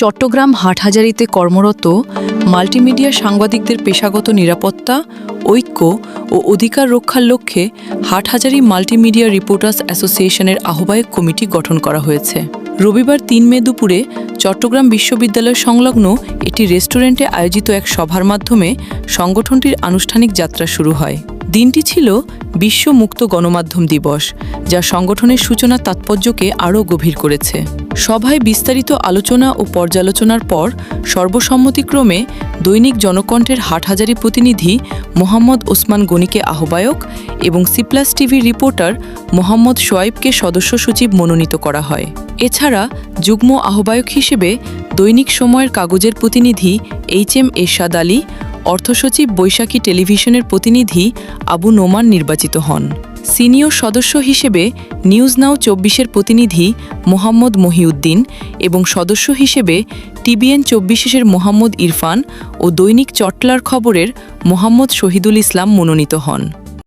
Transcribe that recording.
চট্টগ্রাম হাটহাজারীতে কর্মরত মাল্টিমিডিয়া সাংবাদিকদের পেশাগত নিরাপত্তা, ঐক্য ও অধিকার রক্ষার লক্ষ্যে হাটহাজারী মাল্টিমিডিয়া রিপোর্টার্স অ্যাসোসিয়েশনের আহ্বায়ক কমিটি গঠন করা হয়েছে। রবিবার ৩ মে দুপুরে চট্টগ্রাম বিশ্ববিদ্যালয় সংলগ্ন একটি রেস্টুরেন্টে আয়োজিত এক সভার মাধ্যমে সংগঠনটির আনুষ্ঠানিক যাত্রা শুরু হয়। দিনটি ছিল বিশ্ব মুক্ত গণমাধ্যম দিবস, যা সংগঠনের সূচনা তাৎপর্যকে আরও গভীর করেছে। সভায় বিস্তারিত আলোচনা ও পর্যালোচনার পর সর্বসম্মতিক্রমে দৈনিক জনকণ্ঠের হাটহাজারী প্রতিনিধি মোহাম্মদ ওসমান গনিকে আহ্বায়ক এবং সিপ্লাস টিভির রিপোর্টার মোহাম্মদ সোয়াইবকে সদস্য সচিব মনোনীত করা হয়। এছাড়া যুগ্ম আহ্বায়ক হিসেবে দৈনিক সময়ের কাগজের প্রতিনিধি HM এরশাদ আলী, অর্থসচিব বৈশাখী টেলিভিশনের প্রতিনিধি আবু নোমান নির্বাচিত হন। সিনিয়র সদস্য হিসেবে নিউজ নাও 24-এর প্রতিনিধি মোহাম্মদ মহিউদ্দিন এবং সদস্য হিসেবে TBN 24-এর মোহাম্মদ ইরফান ও দৈনিক চট্টলার খবরের মোহাম্মদ শহীদুল ইসলাম মনোনীত হন।